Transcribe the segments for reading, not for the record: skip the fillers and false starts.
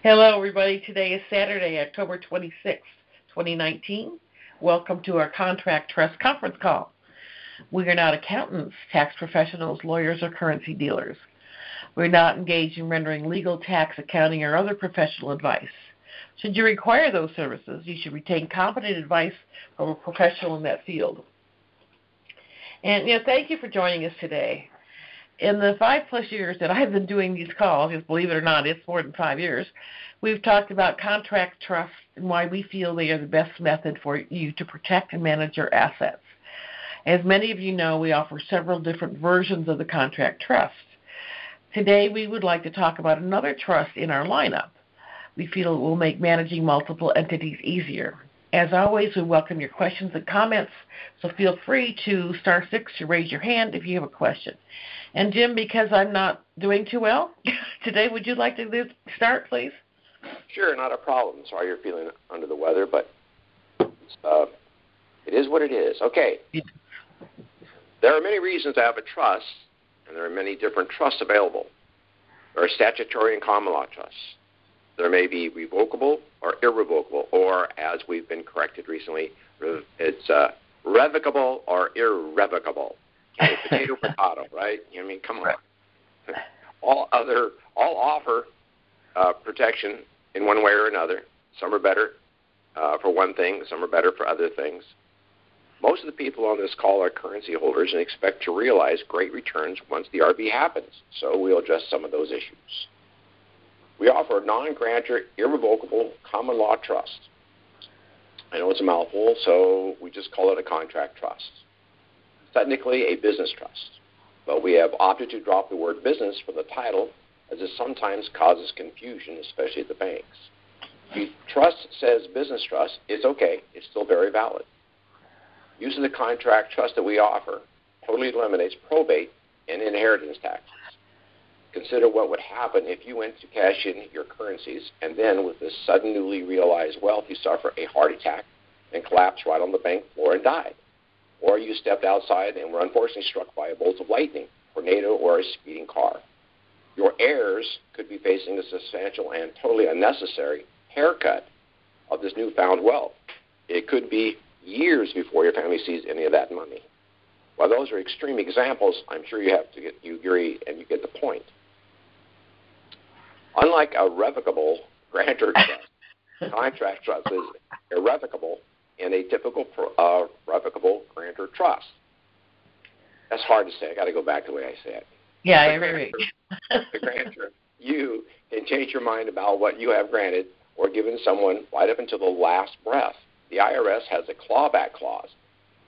Hello, everybody. Today is Saturday, October 26th, 2019. Welcome to our Contract Trust conference call. We are not accountants, tax professionals, lawyers, or currency dealers. We're not engaged in rendering legal, tax, accounting, or other professional advice. Should you require those services, you should retain competent advice from a professional in that field. And, thank you for joining us today. In the 5+ years that I've been doing these calls, because believe it or not, it's more than 5 years, we've talked about contract trusts and why we feel they are the best method for you to protect and manage your assets. As many of you know, we offer several different versions of the contract trust. Today, we would like to talk about another trust in our lineup. We feel it will make managing multiple entities easier. As always, we welcome your questions and comments, so feel free to *6 to raise your hand if you have a question. And Jim, because I'm not doing too well today, would you like to start, please? Sure, not a problem. Sorry you're feeling under the weather, but it is what it is. Okay. There are many reasons to have a trust, and there are many different trusts available. There are statutory and common law trusts. There may be revocable or irrevocable, or as we've been corrected recently, it's revocable or irrevocable. Okay, potato, right? I mean, come on. All offer protection in one way or another. Some are better for one thing. Some are better for other things. Most of the people on this call are currency holders and expect to realize great returns once the RB happens. So we'll address some of those issues. We offer a non-grantor, irrevocable common law trust. I know it's a mouthful, so we just call it a contract trust. Technically a business trust, but we have opted to drop the word business from the title as it sometimes causes confusion, especially at the banks. If trust says business trust, it's okay. It's still very valid. Use of the contract trust that we offer totally eliminates probate and inheritance taxes. Consider what would happen if you went to cash in your currencies and then with this sudden newly realized wealth you suffer a heart attack and collapse right on the bank floor and died. Or you stepped outside and were unfortunately struck by a bolt of lightning, tornado, or a speeding car. Your heirs could be facing a substantial and totally unnecessary haircut of this newfound wealth. It could be years before your family sees any of that money. While those are extreme examples, I'm sure you agree and you get the point. Unlike a revocable grantor trust, contract trust is irrevocable in a typical revocable grantor trust. That's hard to say. I got to go back to the way I say it. Yeah, I agree. The grantor, you can change your mind about what you have granted or given someone right up until the last breath. The IRS has a clawback clause.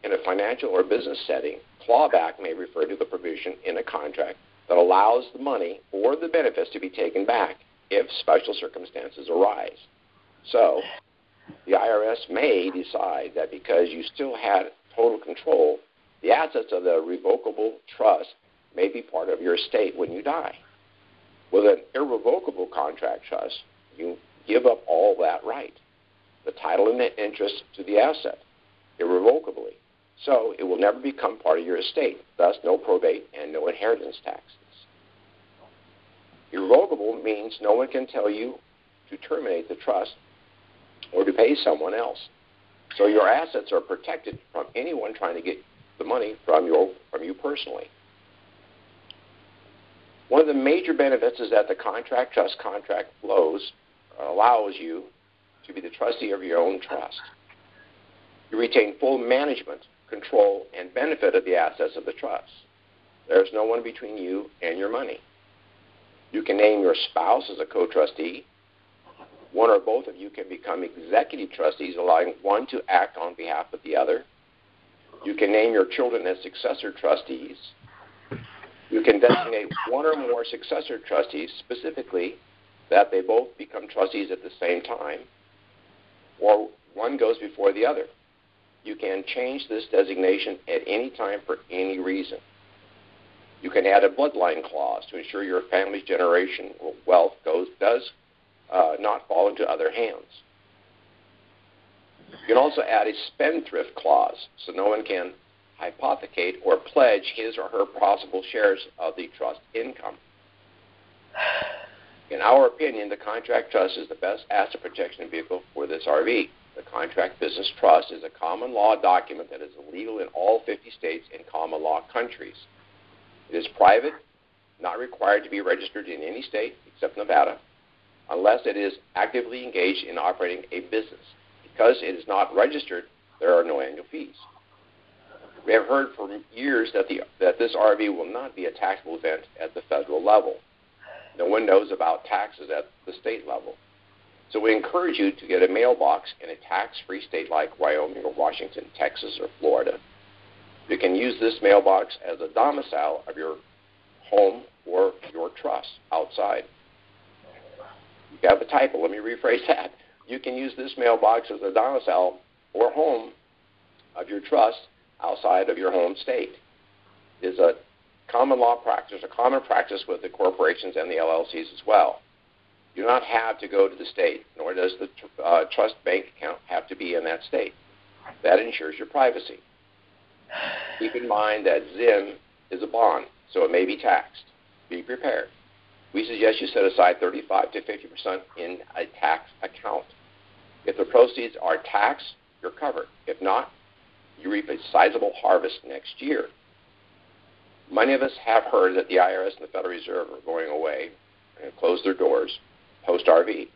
In a financial or business setting, clawback may refer to the provision in a contract that allows the money or the benefits to be taken back if special circumstances arise. So, the IRS may decide that because you still had total control, the assets of the revocable trust may be part of your estate when you die. With an irrevocable contract trust, you give up all that right, the title and the interest to the asset, irrevocably. So it will never become part of your estate, thus no probate and no inheritance taxes. Irrevocable means no one can tell you to terminate the trust or to pay someone else. So your assets are protected from anyone trying to get the money from you personally. One of the major benefits is that the contract trust contract flows allows you to be the trustee of your own trust. You retain full management, control, and benefit of the assets of the trust. There's no one between you and your money. You can name your spouse as a co-trustee. One or both of you can become executive trustees, allowing one to act on behalf of the other. You can name your children as successor trustees. You can designate one or more successor trustees, specifically that they both become trustees at the same time, or one goes before the other. You can change this designation at any time for any reason. You can add a bloodline clause to ensure your family's generational wealth does not fall into other hands. You can also add a spendthrift clause so no one can hypothecate or pledge his or her possible shares of the trust income. In our opinion, the contract trust is the best asset protection vehicle for this RV. The contract business trust is a common law document that is legal in all 50 states and common law countries. It is private, not required to be registered in any state except Nevada, unless it is actively engaged in operating a business. Because it is not registered, there are no annual fees. We have heard for years that this RV will not be a taxable event at the federal level. No one knows about taxes at the state level. So we encourage you to get a mailbox in a tax-free state like Wyoming or Washington, Texas, or Florida. You can use this mailbox as a domicile of your home or your trust outside. You have a typo. Let me rephrase that. You can use this mailbox as a domicile or home of your trust outside of your home state. It is a common law practice, a common practice with the corporations and the LLCs as well. You do not have to go to the state, nor does the trust bank account have to be in that state. That ensures your privacy. Keep in mind that ZIM is a bond, so it may be taxed. Be prepared. We suggest you set aside 35 to 50% in a tax account. If the proceeds are taxed, you're covered. If not, you reap a sizable harvest next year. Many of us have heard that the IRS and the Federal Reserve are going away and close their doors post-RV.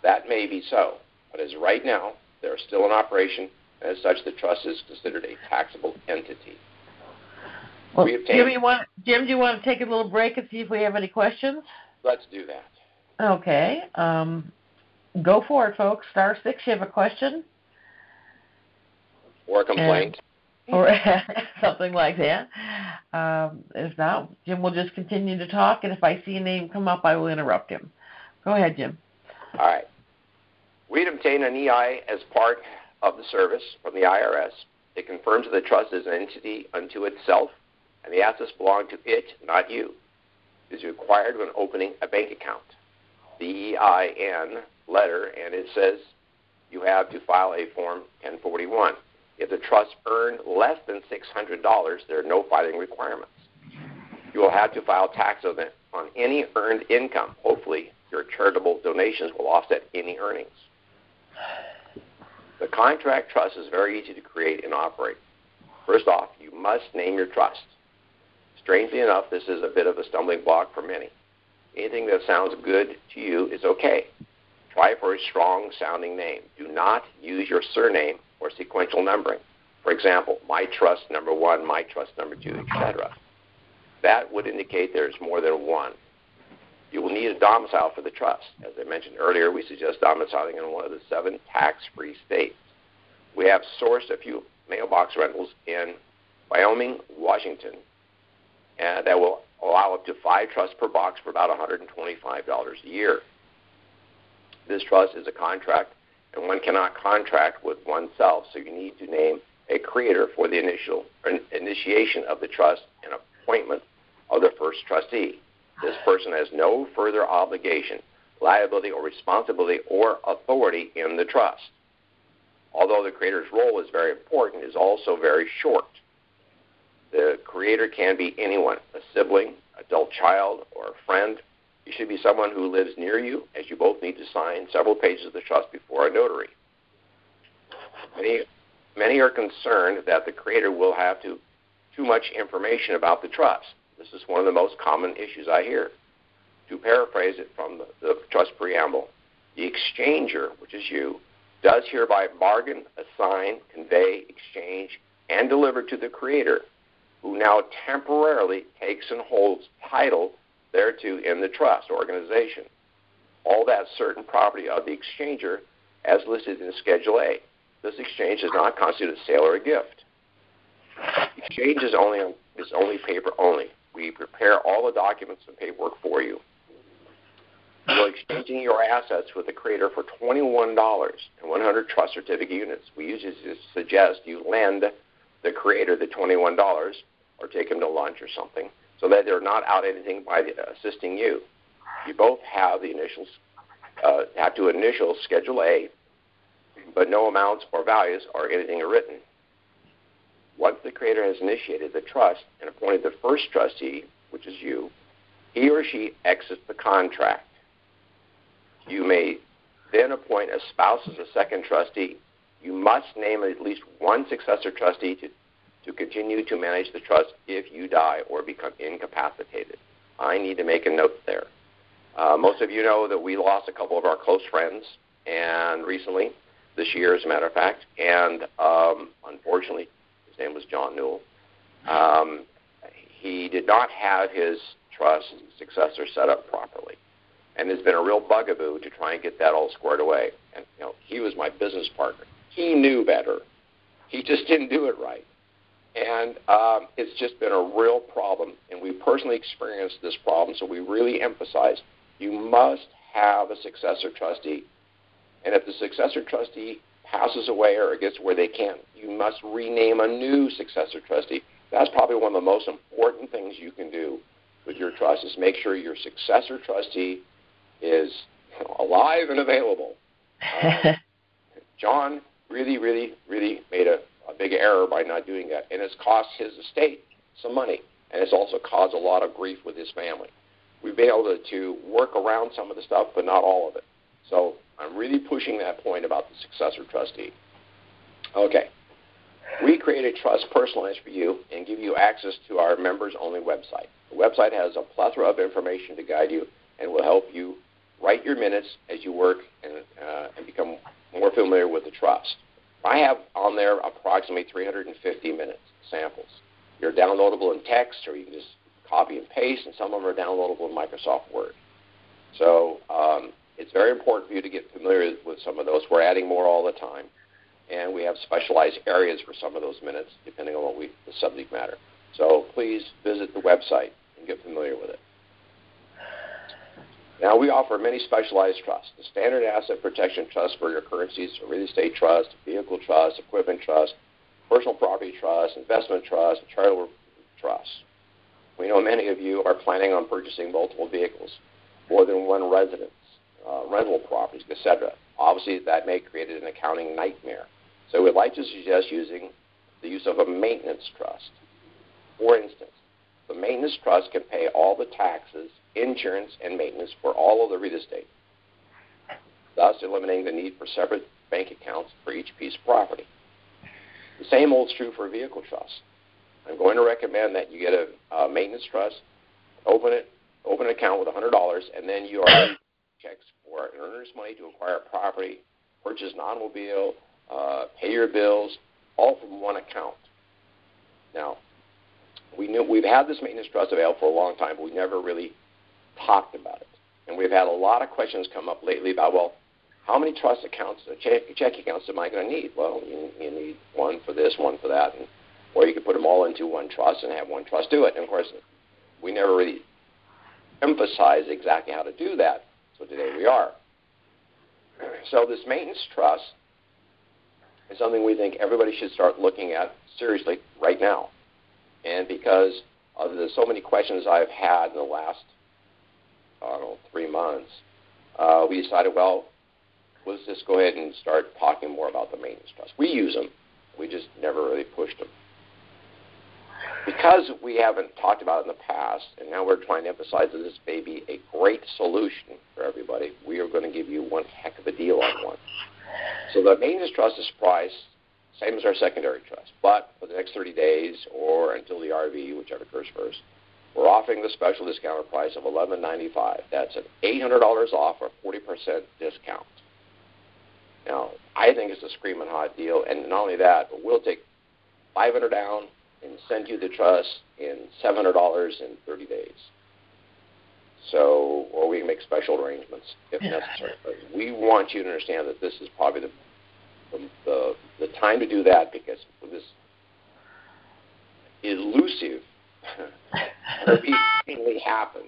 That may be so, but as right now, they're still in operation, and as such, the trust is considered a taxable entity. Well, Jim, do you want to take a little break and see if we have any questions? Let's do that. Okay. Go for it, folks. *6, you have a question? Or a complaint. Or something like that. If not, Jim will just continue to talk, and if I see a name come up, I will interrupt him. Go ahead, Jim. All right. We'd obtain an EI as part of the service from the IRS. It confirms that the trust is an entity unto itself, and the assets belong to it, not you. It is required when opening a bank account. The EIN letter, and it says you have to file a Form 1041. If the trust earned less than $600, there are no filing requirements. You will have to file tax on any earned income. Hopefully, your charitable donations will offset any earnings. The contract trust is very easy to create and operate. First off, you must name your trust. Strangely enough, this is a bit of a stumbling block for many. Anything that sounds good to you is okay. Try for a strong-sounding name. Do not use your surname or sequential numbering. For example, my trust number 1, my trust number 2, etc. That would indicate there's more than one. You will need a domicile for the trust. As I mentioned earlier, we suggest domiciling in one of the 7 tax-free states. We have sourced a few mailbox rentals in Wyoming, Washington, and that will allow up to 5 trusts per box for about $125 a year. This trust is a contract, and one cannot contract with oneself, so you need to name a creator for the initiation of the trust and appointment of the first trustee. This person has no further obligation, liability, or responsibility or authority in the trust. Although the creator's role is very important, it is also very short. The creator can be anyone, a sibling, adult child, or a friend. It should be someone who lives near you, as you both need to sign several pages of the trust before a notary. Many are concerned that the creator will have too much information about the trust. This is one of the most common issues I hear. To paraphrase it from the trust preamble, the exchanger, which is you, does hereby bargain, assign, convey, exchange, and deliver to the creator, who now temporarily takes and holds title thereto in the trust organization. All that certain property of the exchanger as listed in Schedule A. This exchange does not constitute a sale or a gift. Exchange is only paper only. We prepare all the documents and paperwork for you. You are exchanging your assets with the creator for $21 and 100 trust certificate units. We usually suggest you lend the creator the $21 or take him to lunch or something so that they're not out anything by assisting you. You both have the have to initial Schedule A, but no amounts or values or anything are written. Once the creator has initiated the trust and appointed the first trustee, which is you, he or she exits the contract. You may then appoint a spouse as a second trustee. You must name at least one successor trustee to continue to manage the trust if you die or become incapacitated. I need to make a note there. Most of you know that we lost a couple of our close friends, and recently, this year as a matter of fact, and unfortunately, his name was John Newell. He did not have his trust successor set up properly, and it's been a real bugaboo to try and get that all squared away. And he was my business partner. He knew better. He just didn't do it right. And it's just been a real problem, and we personally experienced this problem, so we really emphasize you must have a successor trustee. And if the successor trustee passes away or it gets where they can't, you must rename a new successor trustee. That's probably one of the most important things you can do with your trust is make sure your successor trustee is alive and available. John really made a big error by not doing that, and it's cost his estate some money, and it's also caused a lot of grief with his family. We've been able to work around some of the stuff, but not all of it. So I'm really pushing that point about the successor trustee. Okay. We create a trust personalized for you and give you access to our members-only website. The website has a plethora of information to guide you and will help you write your minutes as you work and become more familiar with the trust. I have on there approximately 350 minutes samples. They're downloadable in text, or you can just copy and paste, and some of them are downloadable in Microsoft Word. So it's very important for you to get familiar with some of those. We're adding more all the time, and we have specialized areas for some of those minutes, depending on the subject matter. So please visit the website and get familiar with it. Now, we offer many specialized trusts. The standard asset protection trust for your currencies, a real estate trust, vehicle trust, equipment trust, personal property trust, investment trust, and charitable trust. We know many of you are planning on purchasing multiple vehicles, more than one residence, rental properties, etc. Obviously, that may create an accounting nightmare. So we'd like to suggest using the use of a maintenance trust. For instance, the maintenance trust can pay all the taxes, insurance, and maintenance for all of the real estate, thus eliminating the need for separate bank accounts for each piece of property. The same holds true for a vehicle trust. I'm going to recommend that you get a maintenance trust, open an account with $100, and then you are ready to checks for an earner's money to acquire a property, purchase an automobile, pay your bills, all from one account. Now, we've had this maintenance trust available for a long time, but we never really talked about it. And we've had a lot of questions come up lately about, well, how many trust accounts, checking accounts am I going to need? Well, you need one for this, one for that, or you could put them all into one trust and have one trust do it. And, of course, we never really emphasized exactly how to do that, so today we are. So this maintenance trust is something we think everybody should start looking at seriously right now. And because of the so many questions I've had in the last, 3 months, we decided, well, let's just go ahead and start talking more about the maintenance trust. We use them. We just never really pushed them. Because we haven't talked about it in the past, and now we're trying to emphasize that this may be a great solution for everybody, we are going to give you one heck of a deal on one. So the maintenance trust is priced same as our secondary trust, but for the next 30 days or until the RV, whichever occurs first, we're offering the special discounted price of $11.95. That's an $800 off or 40% discount. Now, I think it's a screaming hot deal, and not only that, but we'll take $500 down and send you the trust in $700 in 30 days. So, or we can make special arrangements if necessary. But we want you to understand that this is probably the time to do that, because with this elusive repeatedly happen.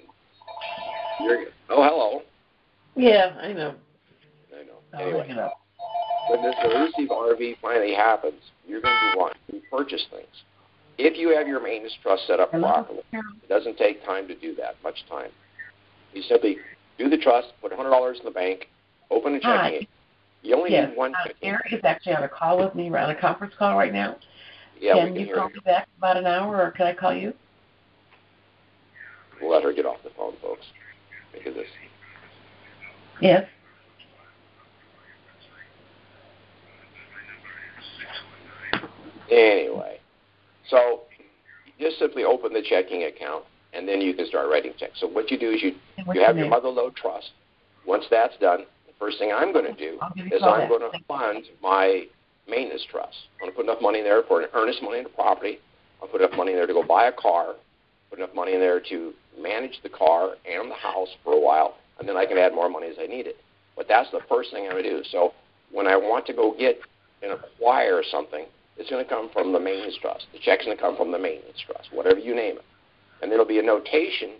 Hello. Yeah, I know. Anyway, when this elusive RV finally happens, you're going to want to purchase things. If you have your maintenance trust set up properly, it doesn't take time to do that, much time. You simply do the trust, put $100 in the bank, open a checking. You only need one checking. Eric is actually on a call with me, on a conference call right now. Yeah, can you call me back in about an hour, or can I call you? We'll let her get off the phone, folks, because this. Yes. Anyway, so you just simply open the checking account, and then you can start writing checks. So what you do is you have your mother-lode trust. Once that's done, the first thing I'm going to do is I'm going to fund my maintenance trust. I'm going to put enough money in there for earnest money into property. I'll put enough money in there to go buy a car, put enough money in there to manage the car and the house for a while, and then I can add more money as I need it. But that's the first thing I'm going to do. So when I want to go get and acquire something, it's going to come from the maintenance trust. The check's going to come from the maintenance trust, whatever you name it. And there'll be a notation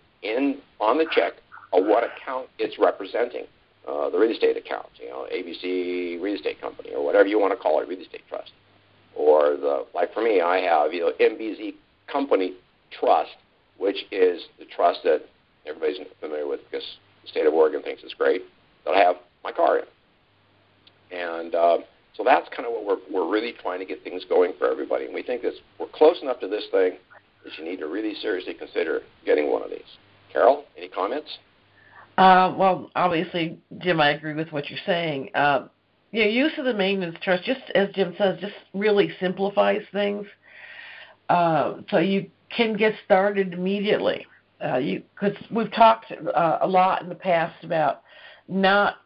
on the check of what account it's representing, the real estate account, ABC Real Estate Company, or whatever you want to call it, real estate trust. Or like for me, I have MBZ Company Trust, which is the trust that everybody's familiar with because the state of Oregon thinks it's great, that I have my car in. And so that's kind of what we're really trying to get things going for everybody. And we think we're close enough to this thing that you need to really seriously consider getting one of these. Carol, any comments? Well, obviously, Jim, I agree with what you're saying. Use of the maintenance trust, just as Jim says, just really simplifies things. So you can get started immediately. Because we've talked a lot in the past about not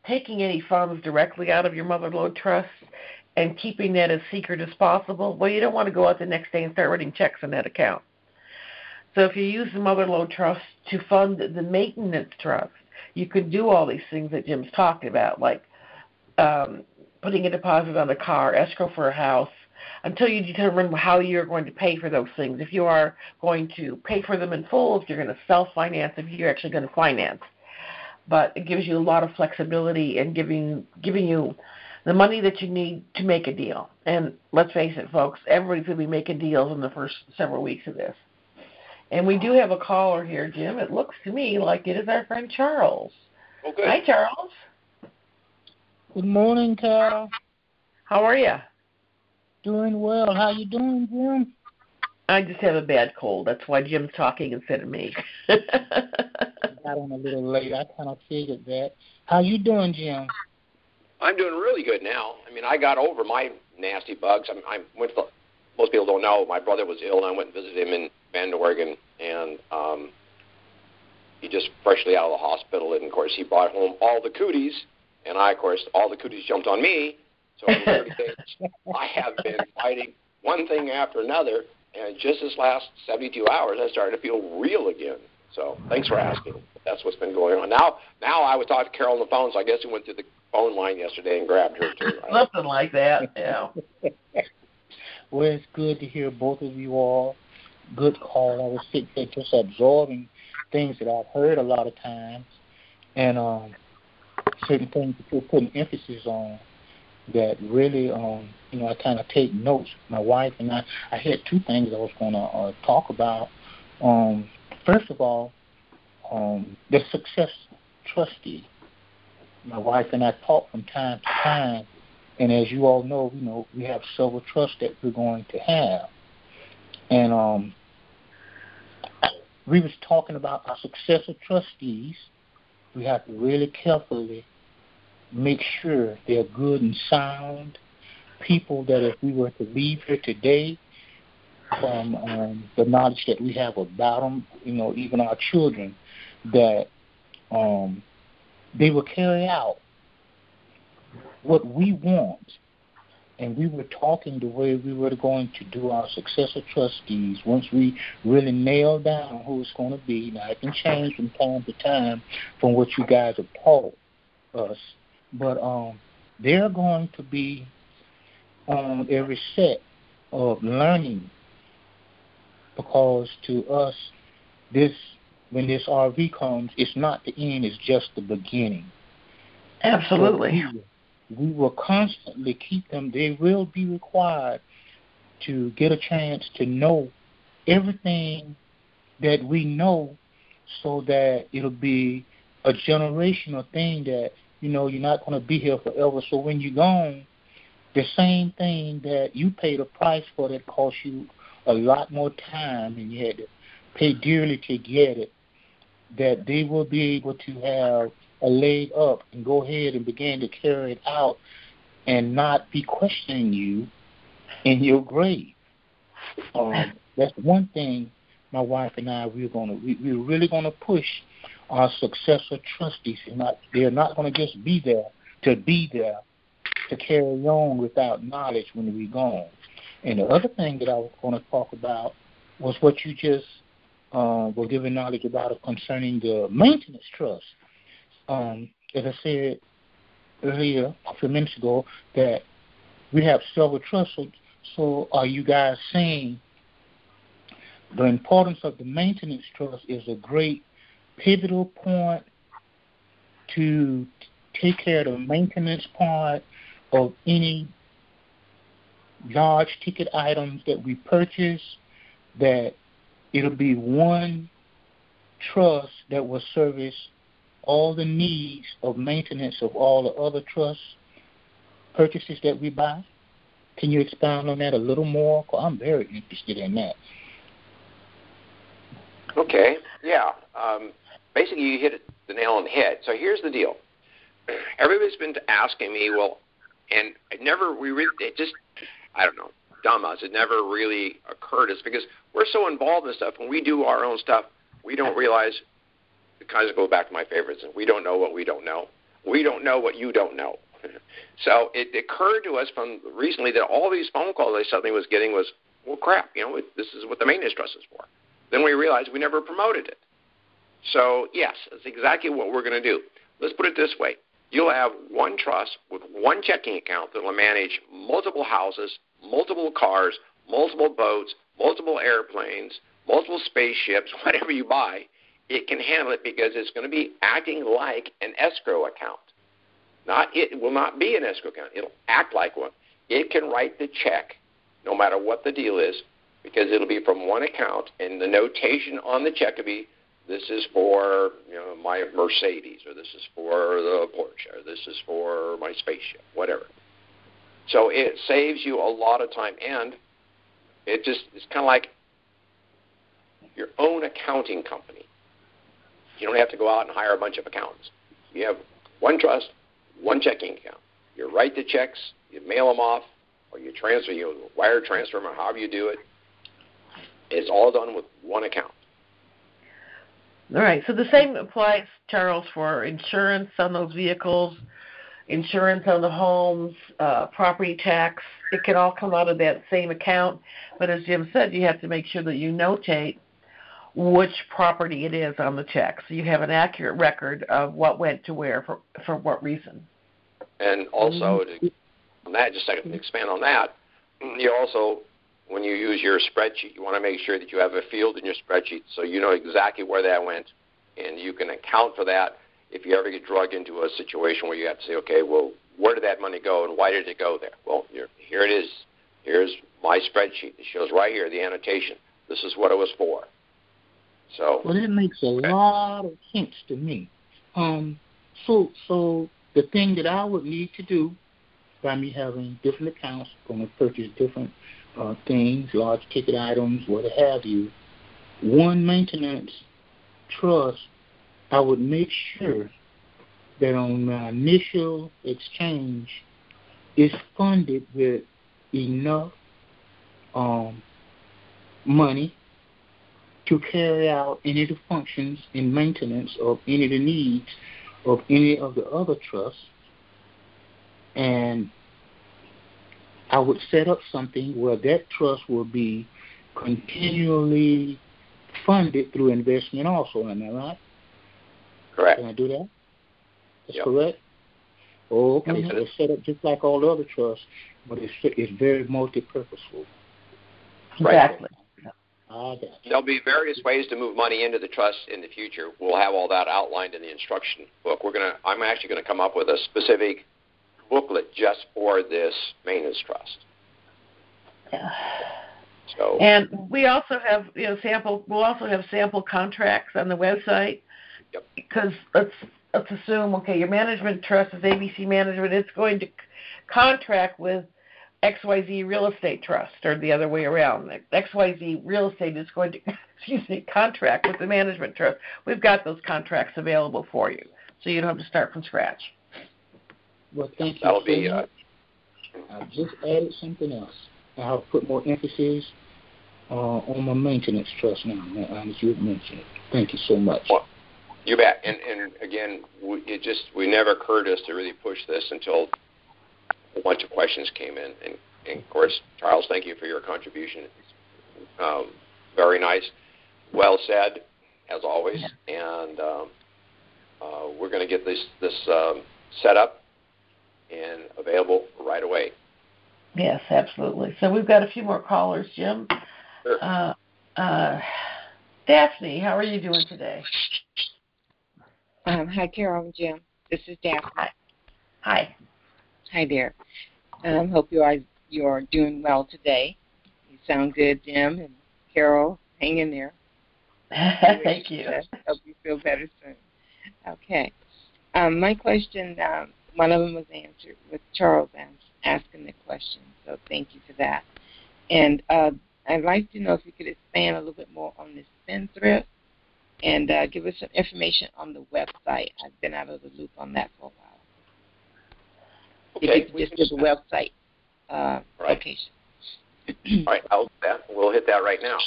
taking any funds directly out of your mother-lode trust and keeping that as secret as possible. Well, you don't want to go out the next day and start writing checks in that account. So if you use the mother-lode trust to fund the maintenance trust, you can do all these things that Jim's talking about, like putting a deposit on a car, escrow for a house, until you determine how you're going to pay for those things. If you are going to pay for them in full, if you're going to self-finance, if you're actually going to finance. But it gives you a lot of flexibility and giving you the money that you need to make a deal. And let's face it, folks, everybody's going to be making deals in the first several weeks of this. And we do have a caller here, Jim. It looks to me like it is our friend Charles. Oh, good. Hi, Charles. Good morning, Carol. How are you? Doing well. How you doing, Jim? I just have a bad cold. That's why Jim's talking instead of me. I got on a little late. I kind of figured that. How you doing, Jim? I'm doing really good now. I mean, I got over my nasty bugs. Most people don't know, my brother was ill, and I went and visited him in Bend, Oregon, and he just freshly out of the hospital, and, of course, he brought home all the cooties, and all the cooties jumped on me. So for 30 days, I have been fighting one thing after another, and just this last 72 hours, I started to feel real again. So thanks for asking. That's what's been going on. Now I was talking to Carol on the phone, so I guess he went to the phone line yesterday and grabbed her, too. Right? Something like that, yeah. Well, it's good to hear both of you all. Good call. I was sitting there just absorbing things that I've heard a lot of times, and certain things that you're putting emphasis on that really, I kind of take notes. My wife and I had two things I was going to talk about. First of all, the success trustee. My wife and I talk from time to time, and as you all know, we have several trusts that we're going to have. And we was talking about our successor trustees. We have to really carefully make sure they're good and sound people that if we were to leave here today, from the knowledge that we have about them, even our children, that they will carry out what we want. And we were talking the way we were going to do our successor trustees once we really nail down who it's going to be. Now, it can change from time to time from what you guys have taught us. But they're going to be on every set of learning, because to us, when this RV comes, it's not the end, it's just the beginning. Absolutely. So we will constantly keep them. They will be required to get a chance to know everything that we know, so that it'll be a generational thing that, you're not going to be here forever. So when you're gone, the same thing that you paid a price for that cost you a lot more time and you had to pay dearly to get it, that they will be able to have a leg up and go ahead and begin to carry it out and not be questioning you in your grave. That's one thing my wife and I, we're really gonna push our successor trustees. They're not gonna just be there to carry on without knowledge when we're gone. And the other thing that I was going to talk about was what you just were giving knowledge about concerning the maintenance trust. As I said earlier, a few minutes ago, that we have several trusts. So are you guys saying the importance of the maintenance trust is a great pivotal point to take care of the maintenance part of any large ticket items that we purchase, that it'll be one trust that will service all the needs of maintenance of all the other trust purchases that we buy? Can you expound on that a little more? 'Cause I'm very interested in that. Okay, yeah. Basically, you hit the nail on the head. So here's the deal. Everybody's been asking me, well, and I don't know, dumb us. It never really occurred to us because we're so involved in stuff. When we do our own stuff, we don't realize, it kind of goes back to my favorites, we don't know what we don't know. We don't know what you don't know. So it occurred to us from recently that all these phone calls I suddenly was getting was, well, crap, this is what the maintenance trust is for. Then we realized we never promoted it. So, yes, that's exactly what we're going to do. Let's put it this way. You'll have one trust with one checking account that will manage multiple houses, multiple cars, multiple boats, multiple airplanes, multiple spaceships, whatever you buy. It can handle it because it's going to be acting like an escrow account. It will not be an escrow account. It'll act like one. It can write the check no matter what the deal is because it'll be from one account, and the notation on the check will be, this is for my Mercedes, or this is for the Porsche, or this is for my spaceship, whatever. So it saves you a lot of time, and it's kind of like your own accounting company. You don't have to go out and hire a bunch of accountants. You have one trust, one checking account. You write the checks, you mail them off, or you transfer, wire transfer them, or however you do it. It's all done with one account. All right, so the same applies, Charles, for insurance on those vehicles, insurance on the homes, property tax. It can all come out of that same account. But as Jim said, you have to make sure that you notate which property it is on the check, so you have an accurate record of what went to where for what reason. And also, on that, just to expand on that, you also, when you use your spreadsheet, you want to make sure that you have a field in your spreadsheet so you know exactly where that went, and you can account for that if you ever get drugged into a situation where you have to say, okay, well, where did that money go and why did it go there? Well, here it is. Here's my spreadsheet. It shows right here the annotation. This is what it was for. So. Well, it makes a lot of sense to me. So the thing that I would need to do by me having different accounts, going to purchase different things, large ticket items, what have you, one maintenance trust, I would make sure that on my initial exchange is funded with enough money to carry out any of the functions in maintenance of any of the needs of any of the other trusts. And I would set up something where that trust will be continually funded through investment also. Am I right? Correct. Can I do that? That's yep. correct? Oh, okay. Yep. It's set up just like all the other trusts, but it's very multi-purposeful. Exactly. There'll be various ways to move money into the trust in the future. We'll have all that outlined in the instruction book. I'm actually going to come up with a specific booklet just for this maintenance trust. Yeah. So, and we also have we'll also have sample contracts on the website. Yep. Because let's assume, okay, your management trust is ABC Management. It's going to contract with XYZ Real Estate Trust, or the other way around. XYZ Real Estate is going to contract with the management trust. We've got those contracts available for you, so you don't have to start from scratch. Well, thank you That'll so be, much. I just added something else. I have put more emphasis on my maintenance trust now, as you mentioned. Thank you so much. Well, you bet. And again, we never occurred to us to really push this until a bunch of questions came in. And of course, Charles, thank you for your contribution. Very nice. Well said, as always. And we're going to get this set up and available right away. Yes, absolutely. So we've got a few more callers, Jim. Sure. Daphne, how are you doing today? Hi, Carol and Jim. This is Daphne. Hi. Hi there. Hope you are doing well today. You sound good, Jim and Carol. Hang in there. Thank you. Hope you feel better soon. Okay. My question, one of them was answered with Charles asking the question, so thank you for that. And I'd like to know if you could expand a little bit more on this spendthrift and give us some information on the website. I've been out of the loop on that for a while. Okay. If you could just give the website location. All right, we'll hit that right now.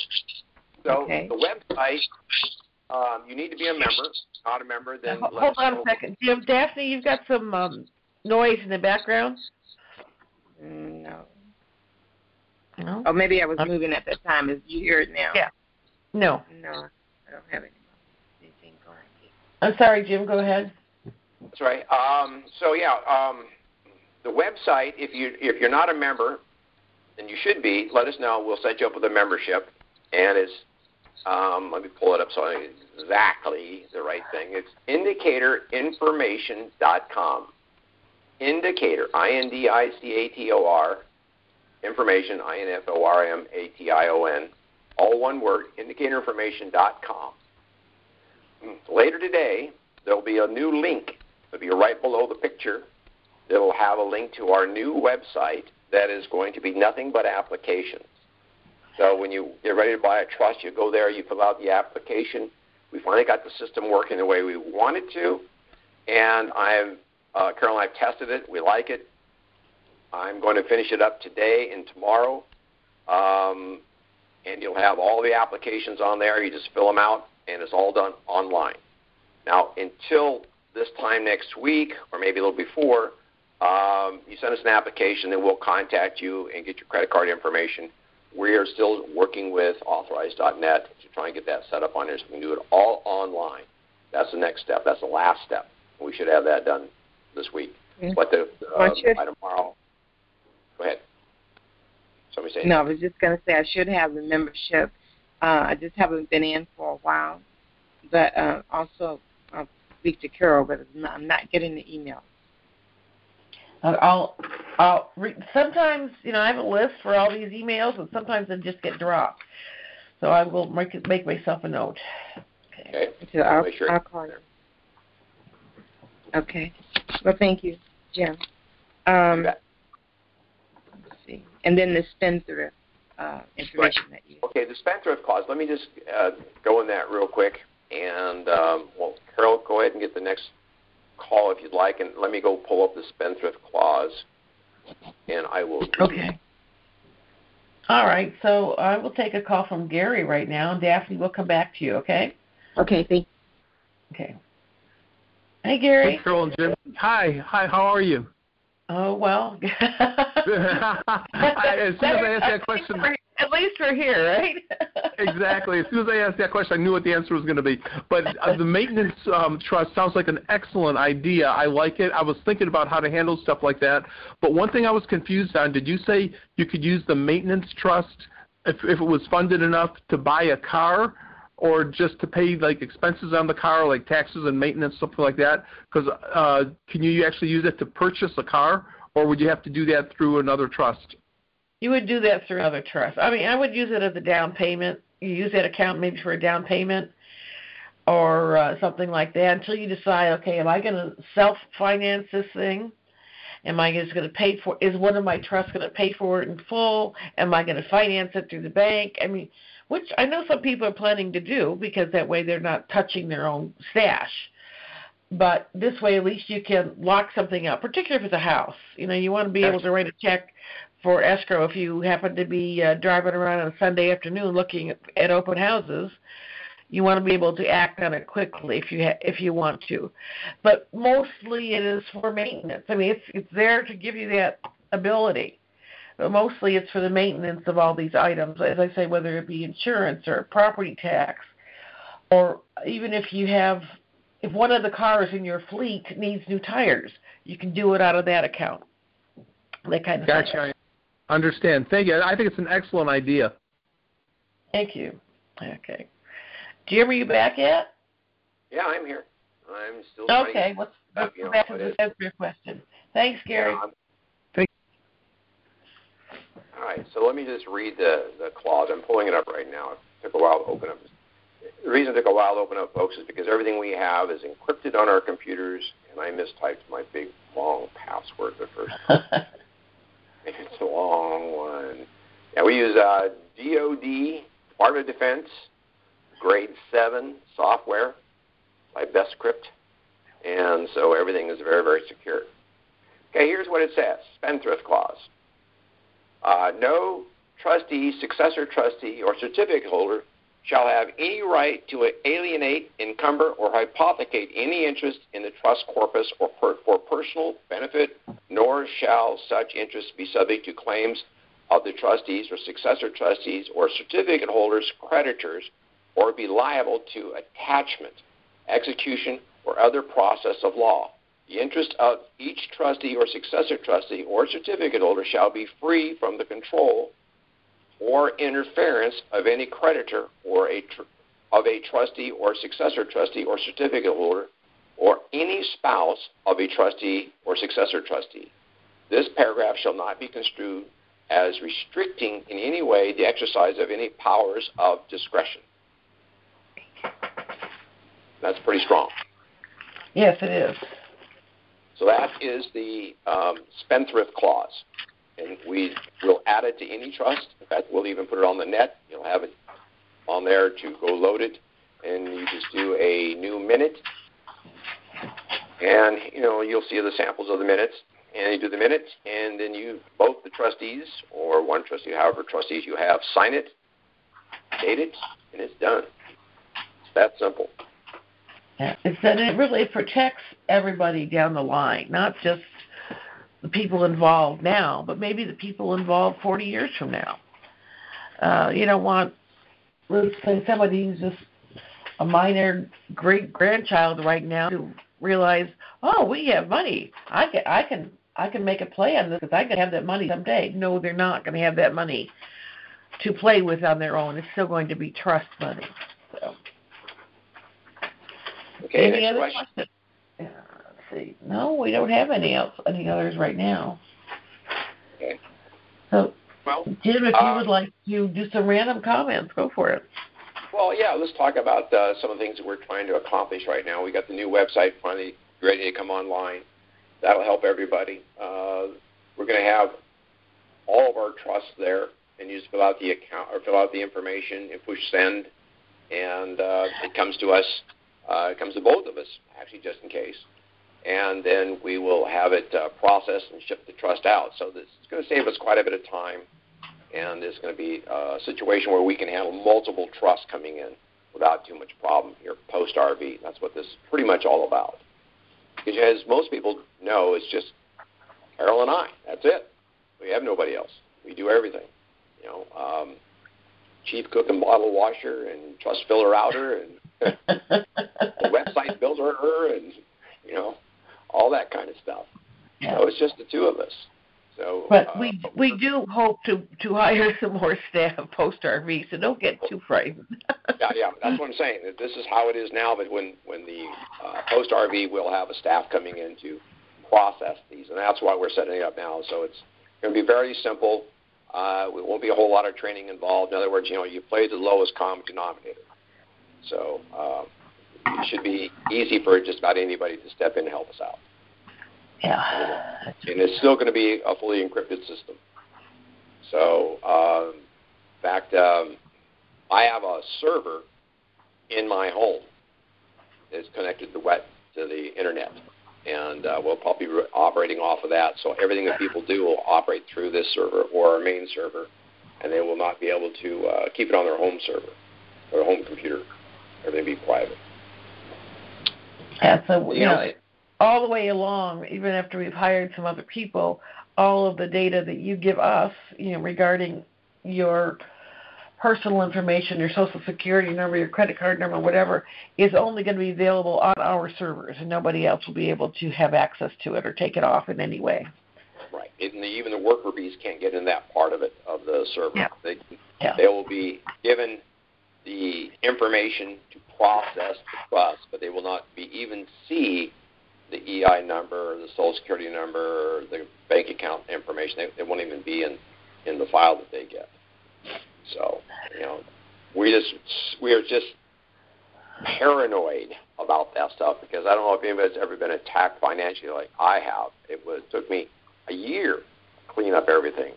So okay. The website, you need to be a member. Not a member, then hold on a second. Jim, Daphne, you've got some noise in the background? No. No? Oh, maybe I was moving at that time. Is you hear it now? Yeah. No. No, I don't have anything going. I'm sorry, Jim. Go ahead. That's right. The website, if you're not a member, and you should be, let us know. We'll set you up with a membership. And it's, let me pull it up so I know exactly the right thing. It's indicatorinformation.com. Indicator, INDICATOR, information, INFORMATION, all one word, indicatorinformation.com. Later today, there'll be a new link. It'll be right below the picture. It'll have a link to our new website that is going to be nothing but applications. So when you get ready to buy a trust, you go there, you fill out the application. We finally got the system working the way we want it to, and Carol and I have tested it. We like it. I'm going to finish it up today and tomorrow, and you'll have all the applications on there. You just fill them out, and it's all done online. Now, until this time next week, or maybe a little before, you send us an application, and we'll contact you and get your credit card information. We are still working with Authorize.net to try and get that set up on there so we can do it all online. That's the next step. That's the last step. We should have that done this week. Mm-hmm. But by tomorrow, go ahead. Somebody say. No, I was just going to say I should have the membership. I just haven't been in for a while. But also, I'll speak to Carol, but I'm not getting the email. Sometimes, I have a list for all these emails, and sometimes they just get dropped. So I will make myself a note. Okay. So I'll call you. Okay. Well, thank you, Jim. Let's see. And then the spendthrift information that you... Okay, the spendthrift clause. Let me just go in that real quick. And, Carol, go ahead and get the next call if you'd like, and let me go pull up the spendthrift clause, and I will. Okay. All right. So I will take a call from Gary right now, and Daphne will come back to you. Okay. Okay. Thank you. Okay. Hey, Gary. Hey, Carol and Jim. Hi. How are you? Oh well. As soon as I asked that question. At least we're here, right? Exactly. As soon as I asked that question, I knew what the answer was going to be. But the maintenance trust sounds like an excellent idea. I like it. I was thinking about how to handle stuff like that. But one thing I was confused on, did you say you could use the maintenance trust if it was funded enough to buy a car, or just to pay like expenses on the car, like taxes and maintenance, something like that? Because can you actually use it to purchase a car, or would you have to do that through another trust? You would do that through another trust. I mean, I would use it as a down payment. You use that account maybe for a down payment or something like that until you decide, okay, am I going to self-finance this thing? Am I just going to pay for it? Is one of my trusts going to pay for it in full? Am I going to finance it through the bank? I mean, which I know some people are planning to do because that way they're not touching their own stash. But this way at least you can lock something up, particularly if it's a house. You want to be able to write a check for escrow if you happen to be driving around on a Sunday afternoon looking at open houses. You want to be able to act on it quickly if you want to. But mostly it is for maintenance. I mean, it's there to give you that ability. But mostly it's for the maintenance of all these items, as I say, whether it be insurance or property tax, or even if one of the cars in your fleet needs new tires, you can do it out of that account. That kind of thing. Gotcha. I understand. Thank you. I think it's an excellent idea. Thank you. Okay. Jim, are you back yet? Yeah, I'm here. I'm still okay. Let's go back to the Esper question. Thanks, Gary. Thank you. All right, so let me just read the clause. I'm pulling it up right now. It took a while to open up. The reason it took a while to open up, folks, is because everything we have is encrypted on our computers, and I mistyped my big, long password the first time. It's a long one. Yeah, we use DOD, Department of Defense, Grade 7 software by BestCrypt, and so everything is very, very secure. Okay, here's what it says, Spendthrift Clause. No trustee, successor trustee, or certificate holder shall have any right to alienate, encumber, or hypothecate any interest in the trust corpus or for personal benefit, nor shall such interest be subject to claims of the trustees or successor trustees or certificate holders, creditors, or be liable to attachment, execution, or other process of law. The interest of each trustee or successor trustee or certificate holder shall be free from the control or interference of any creditor or of a trustee or successor trustee or certificate holder or any spouse of a trustee or successor trustee. This paragraph shall not be construed as restricting in any way the exercise of any powers of discretion. That's pretty strong. Yes, it is. So that is the Spendthrift Clause. And we will add it to any trust. In fact, we'll even put it on the net. You'll have it on there to go load it. And you just do a new minute. And, you'll see the samples of the minutes. And you do the minutes. And then both the trustees or one trustee, however trustees you have, sign it, date it, and it's done. It's that simple. Yeah, it really protects everybody down the line, not just the people involved now, but maybe the people involved 40 years from now. You don't want, let's say, somebody who's just a minor great-grandchild right now to realize, oh, we have money. I can make a play on this because I can have that money someday. No, they're not going to have that money to play with on their own. It's still going to be trust money. So. Okay, any next other question? Let's see. No, we don't have any others right now. Okay. So, well, Jim, if you would like to do some random comments, go for it. Well, yeah, let's talk about some of the things that we're trying to accomplish right now. We got the new website finally ready to come online. That'll help everybody. We're going to have all of our trusts there, and you just fill out the account or fill out the information and push send, and it comes to us. It comes to both of us, actually, just in case. And then we will have it processed and shipped the trust out. So this is going to save us quite a bit of time, and it's going to be a situation where we can handle multiple trusts coming in without too much problem here, post-RV. That's what this is pretty much all about. Because as most people know, it's just Carol and I. That's it. We have nobody else. We do everything. Chief cook and bottle washer and trust filler outer and the website builder and, all that kind of stuff. Yeah. So it's just the two of us. So, but we do hope to hire some more staff post-RV, so don't get too frightened. yeah, that's what I'm saying. This is how it is now, but when the post-RV, we'll have a staff coming in to process these, and that's why we're setting it up now. So it's going to be very simple. There won't be a whole lot of training involved. In other words, you play the lowest common denominator. So it should be easy for just about anybody to step in and help us out. Yeah. And it's still going to be a fully encrypted system. So, in fact, I have a server in my home that's connected to the internet. and we'll probably be operating off of that. So everything that people do will operate through this server or our main server, and they will not be able to keep it on their home server or their home computer. Everything will be private. Yeah, so, you know, all the way along, even after we've hired some other people, all of the data that you give us, you know, regarding your personal information, your social security number, your credit card number, whatever, is only going to be available on our servers, and nobody else will be able to have access to it or take it off in any way. Right. Even the worker bees can't get in that part of it, of the server. Yeah. They will be given the information to process the trust, but they will not be even see the EI number, or the social security number, or the bank account information. They won't even be in the file that they get. So, you know, we are just paranoid about that stuff, because I don't know if anybody's ever been attacked financially like I have. It took me a year to clean up everything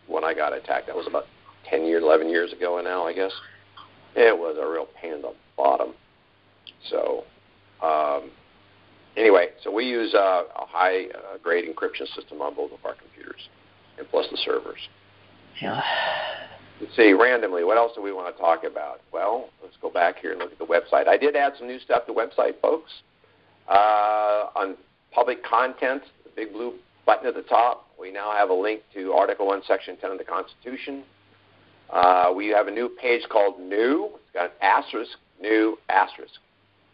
when I got attacked. That was about 10 years, 11 years ago now, I guess. It was a real pain in the bottom. So, anyway, so we use a high-grade encryption system on both of our computers, and plus the servers. Yeah. Let's see, randomly, what else do we want to talk about? Well, let's go back here and look at the website. I did add some new stuff to the website, folks. On public content, the big blue button at the top, we now have a link to Article 1, Section 10 of the Constitution. We have a new page called New. It's got an asterisk, New, asterisk.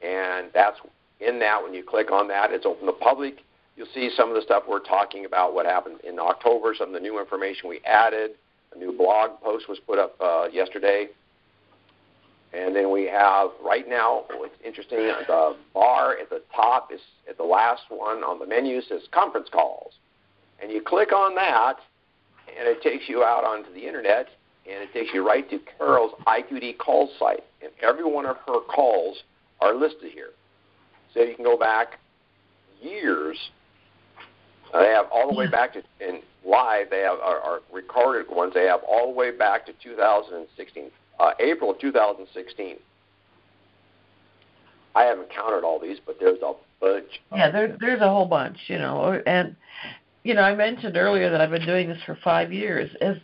And that's in that. When you click on that, it's open to public. You'll see some of the stuff we're talking about, what happened in October, some of the new information we added. A new blog post was put up yesterday. And then we have, right now, what's interesting, the bar at the top is at the last one on the menu says conference calls. And you click on that, and it takes you out onto the Internet, and it takes you right to Carol's IQD call site. And every one of her calls are listed here. So you can go back years. They have all the way back to, and live, they have our recorded ones, they have all the way back to 2016, April of 2016. I haven't counted all these, but there's a bunch. Yeah, there's a whole bunch, you know. And, you know, I mentioned earlier that I've been doing this for 5 years. As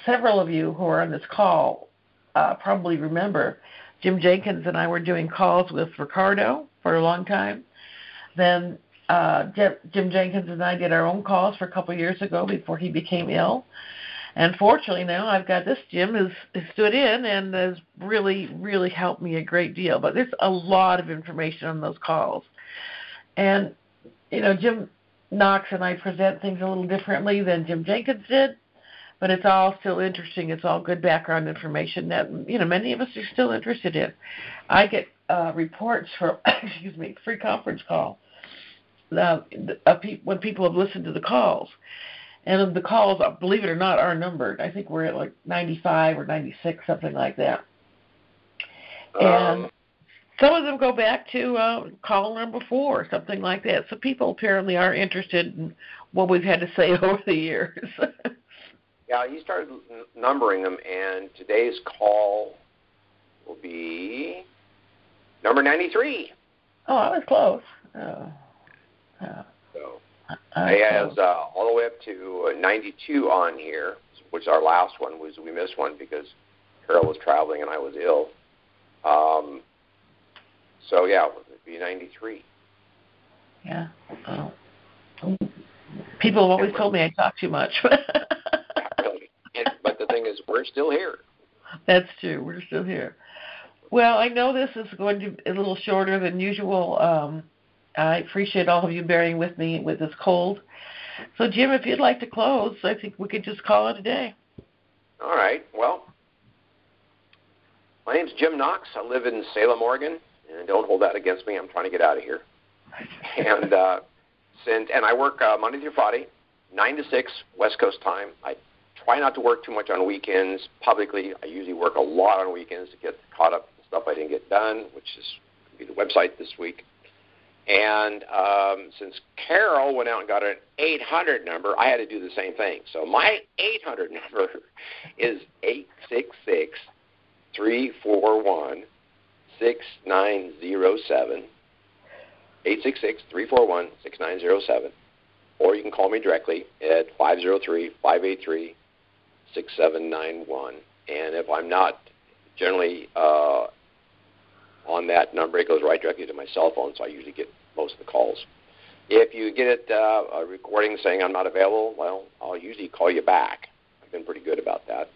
several of you who are on this call probably remember, Jim Jenkins and I were doing calls with Ricardo for a long time. Then Jim Jenkins and I did our own calls for a couple of years ago before he became ill. And fortunately now I've got this Jim who's stood in and has really, really helped me a great deal. But there's a lot of information on those calls. And, you know, Jim Knox and I present things a little differently than Jim Jenkins did. But it's all still interesting. It's all good background information that, you know, many of us are still interested in. I get reports from, free conference call when people have listened to the calls. And the calls, believe it or not, are numbered. I think we're at like 95 or 96, something like that. And some of them go back to call number 4, something like that. So people apparently are interested in what we've had to say over the years. Yeah, he started numbering them, and today's call will be number 93. Oh, I was close. So he has all the way up to 92 on here, which our last one was. We missed one because Carol was traveling and I was ill. So, yeah, it would be 93. Yeah. People have always told me I talk too much. But the thing is, we're still here. That's true. We're still here. Well, I know this is going to be a little shorter than usual. I appreciate all of you bearing with me with this cold. So, Jim, if you'd like to close, I think we could just call it a day. All right. Well, my name's Jim Knox. I live in Salem, Oregon, and don't hold that against me. I'm trying to get out of here. And I work Monday through Friday, 9 to 6 West Coast time. I try not to work too much on weekends publicly. I usually work a lot on weekends to get caught up with stuff I didn't get done, which is going to be the website this week. And since Carol went out and got an 800 number, I had to do the same thing. So my 800 number is 866-341-6907. 866-341-6907. Or you can call me directly at 503-583-6791. And if I'm not generally on that number, it goes right directly to my cell phone, so I usually get most of the calls. If you get a recording saying I'm not available, well, I'll usually call you back. I've been pretty good about that.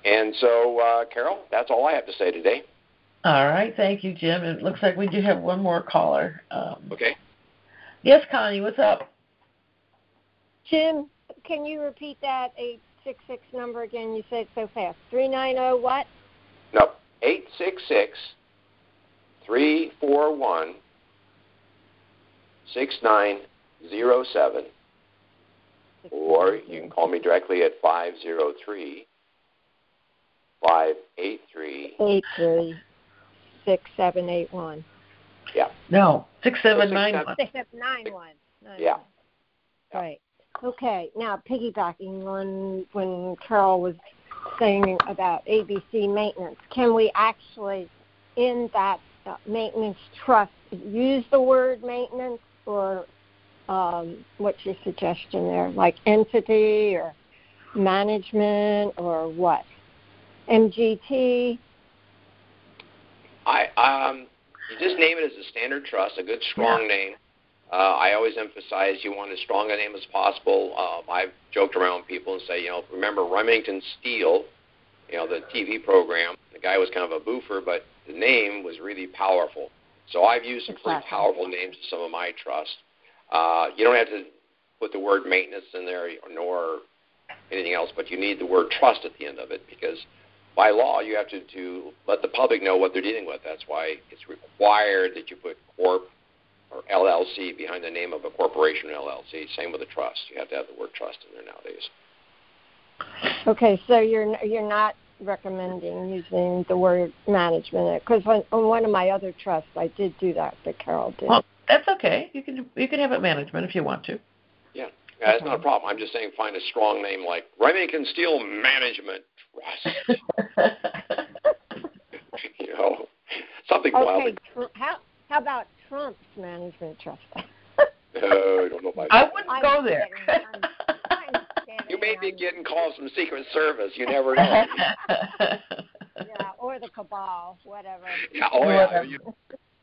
And so, Carol, that's all I have to say today. All right. Thank you, Jim. It looks like we do have one more caller. Okay. Yes, Connie, what's up? Jim, can you repeat that 866 number again? You said it so fast. 390 what? No, 866-341-6907. Or you can call me directly at 503-583-6781. Yeah. No, 6791. 6791. Yeah. Right. Okay. Now, piggybacking on when Carol was saying about ABC maintenance, can we actually, in that maintenance trust, use the word maintenance, or what's your suggestion there? Like entity or management or what? MGT? You just name it as a standard trust, a good, strong name. I always emphasize you want as strong a name as possible. I've joked around with people and say, remember Remington Steele, the TV program. The guy was kind of a boofer, but the name was really powerful. So I've used some pretty powerful names in some of my trusts. You don't have to put the word maintenance in there nor anything else, but you need the word trust at the end of it, because by law you have to let the public know what they're dealing with. That's why it's required that you put corp or LLC behind the name of a corporation or LLC. Same with a trust. You have to have the word trust in there nowadays. Okay, so you're not recommending using the word management, because on one of my other trusts I did do that Carol did. Well, that's okay. You can have it management if you want to. Yeah, that's not a problem. I'm just saying find a strong name like Remington Steel Management Trust. Something wild. How about Trump's Management Trust? I don't know about I wouldn't go there. You may be getting calls from Secret Service. You never know. Yeah, or the cabal, whatever. Yeah,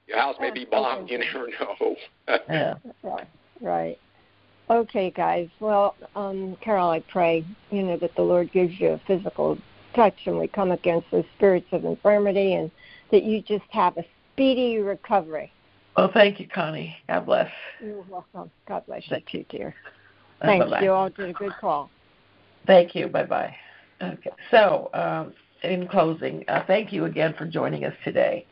your house may be bombed. You never know. Yeah. Right. Okay, guys. Well, Carol, I pray, that the Lord gives you a physical touch and we come against those spirits of infirmity, and that you just have a speedy recovery. Well, thank you, Connie. God bless. You're welcome. God bless you too, dear. Thanks. Bye-bye. You all did a good call. Thank you. Bye-bye. Okay. So, in closing, thank you again for joining us today.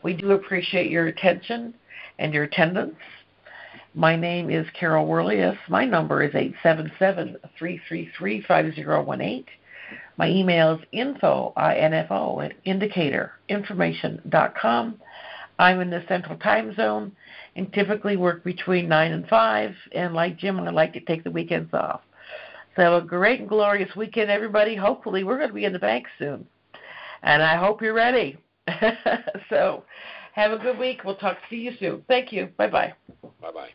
We do appreciate your attention and your attendance. My name is Carol Werelius. My number is 877-333-5018. My email is info@indicatorinformation.com. I'm in the Central Time Zone and typically work between 9 and 5. And like Jim, I like to take the weekends off. So have a great and glorious weekend, everybody. Hopefully we're going to be in the bank soon. And I hope you're ready. So have a good week. We'll talk to you soon. Thank you. Bye-bye. Bye-bye.